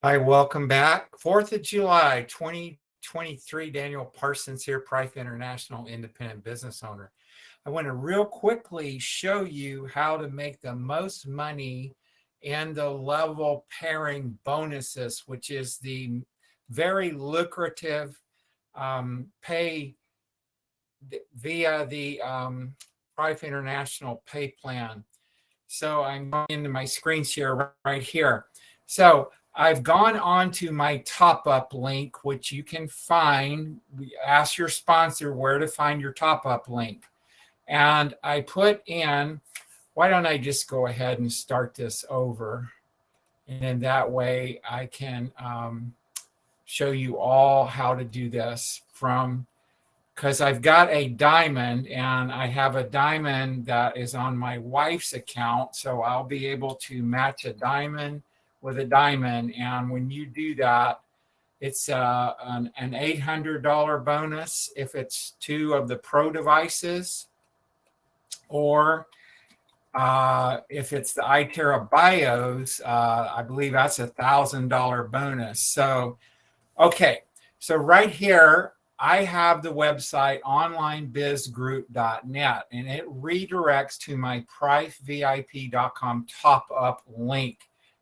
Hi, welcome back. 4th of July, 2023. Daniel Parsons here, Prife International Independent Business Owner. I want to real quickly show you how to make the most money in the level pairing bonuses, which is the very lucrative pay via the Prife International pay plan. So I'm going into my screen share right here. So I've gone on to my top up link, which you can find. Ask your sponsor where to find your top up link. And I put in, why don't I just go ahead and start this over? And that way I can show you all how to do this because I've got a diamond and I have a diamond that is on my wife's account. So I'll be able to match a diamond with a diamond. And when you do that, it's an $800 bonus if it's 2 of the Pro devices, or if it's the iTera Bios, I believe that's a $1,000 bonus. So, okay. So right here, I have the website onlinebizgroup.net, and it redirects to my prifevip.com top up link,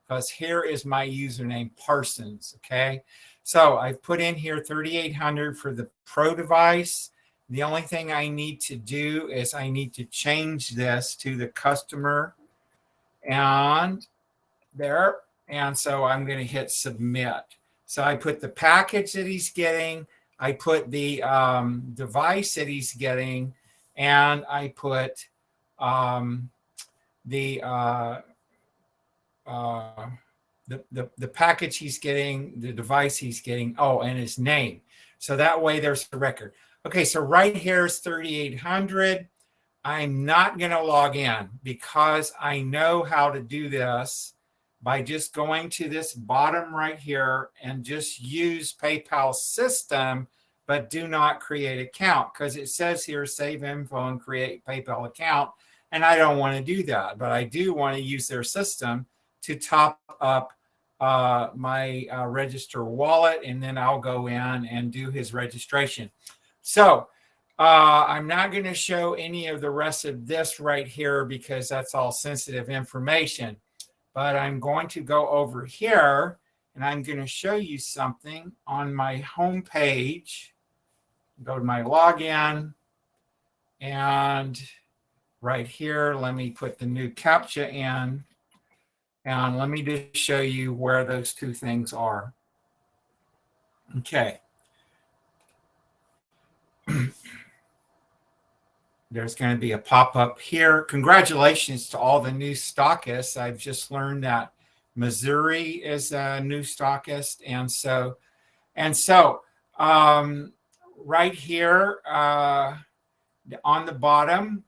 because here is my username, Parsons. Okay. So I've put in here 3,800 for the Pro device. The only thing I need to do is I need to change this to the customer and there. And so I'm going to hit submit. So I put the package that he's getting, I put the device that he's getting, and I put the package he's getting, the device he's getting, and his name. So that way there's a record. Okay, so right here is 3,800. I'm not going to log in because I know how to do this by just going to this bottom right here and just use PayPal system, but do not create account, because it says here, save info and create PayPal account. And I don't want to do that, but I do want to use their system to top up my register wallet, and then I'll go in and do his registration. So I'm not going to show any of the rest of this right here because that's all sensitive information. But I'm going to go over here and I'm going to show you something on my home page. Go to my login, and right here, let me put the new CAPTCHA in, and let me just show you where those two things are. Okay. There's going to be a pop-up here. Congratulations to all the new stockists. I've just learned that Missouri is a new stockist. And so right here on the bottom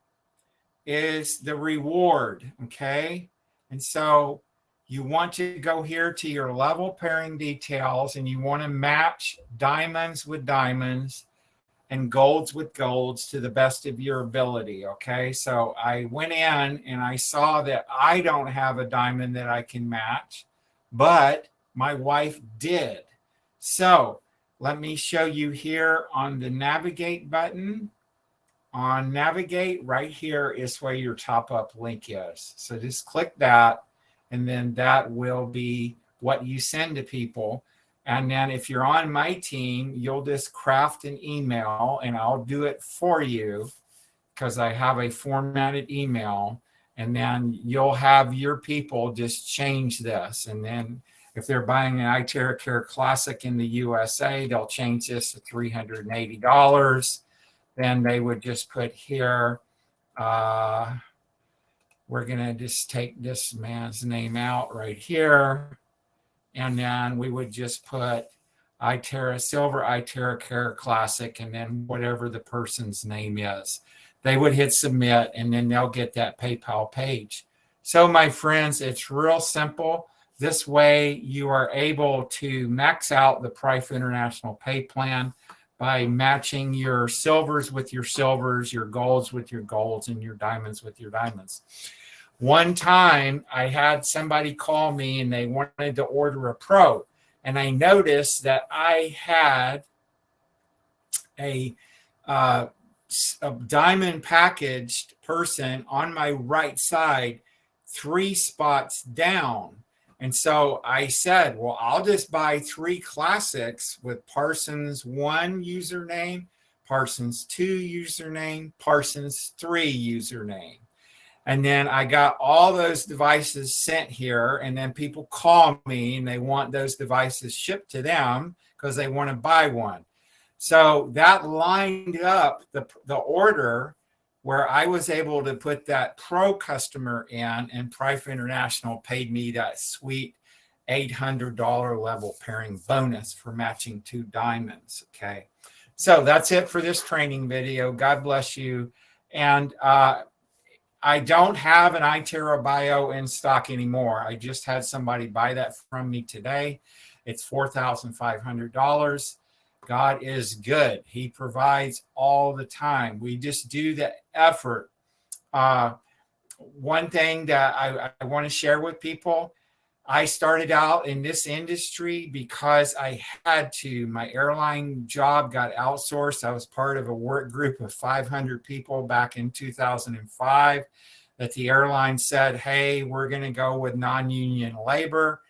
is the reward, okay? And so you want to go here to your level pairing details, and you want to match diamonds with diamonds and golds with golds to the best of your ability, okay? So I went in and I saw that I don't have a diamond that I can match, but my wife did. So let me show you here on the navigate button. On navigate, right here is where your top up link is. So just click that, and then that will be what you send to people. And then if you're on my team, you'll just craft an email, and I'll do it for you because I have a formatted email. And then you'll have your people just change this. And then if they're buying an iTeraCare Classic in the USA, they'll change this to $380. Then they would just put here, we're going to just take this man's name out right here. And then we would just put Silver iTeraCare Classic, and then whatever the person's name is. They would hit submit, and then they'll get that PayPal page. So my friends, it's real simple. This way you are able to max out the Prife International pay plan by matching your silvers with your silvers, your golds with your golds, and your diamonds with your diamonds. One time I had somebody call me and they wanted to order a Pro. and I noticed that I had a diamond packaged person on my right side, 3 spots down. And so I said, well, I'll just buy 3 classics with Parsons 1 username, Parsons 2 username, Parsons 3 username. And then I got all those devices sent here, and then people call me and they want those devices shipped to them because they want to buy one. So that lined up the order where I was able to put that pro customer in, and Prife International paid me that sweet $800 level pairing bonus for matching 2 diamonds. Okay. So that's it for this training video. God bless you. And I don't have an iTeraBio in stock anymore. I just had somebody buy that from me today. It's $4,500. God is good. He provides all the time. We just do the effort. One thing that I want to share with people, I started out in this industry because I had to. My airline job got outsourced. I was part of a work group of 500 people back in 2005 that the airline said, hey, we're going to go with non-union labor.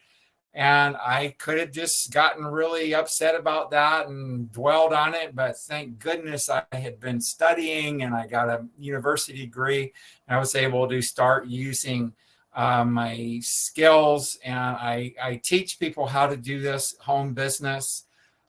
And I could have just gotten really upset about that and dwelled on it. But thank goodness I had been studying and I got a university degree. And I was able to start using my skills. And I teach people how to do this home business.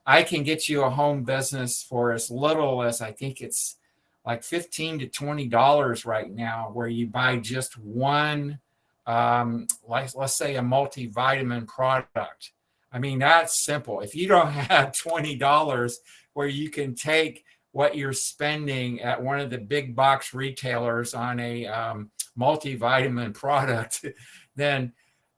I can get you a home business for as little as, I think it's like $15 to $20 right now, where you buy just one, let's say a multivitamin product. I mean, that's simple. If you don't have $20 where you can take what you're spending at one of the big box retailers on a multivitamin product, then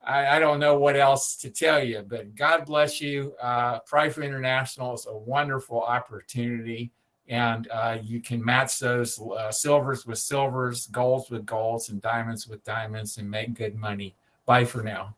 I don't know what else to tell you. But God bless you. Prife International is a wonderful opportunity. And you can match those silvers with silvers, golds with golds, and diamonds with diamonds and make good money. Bye for now.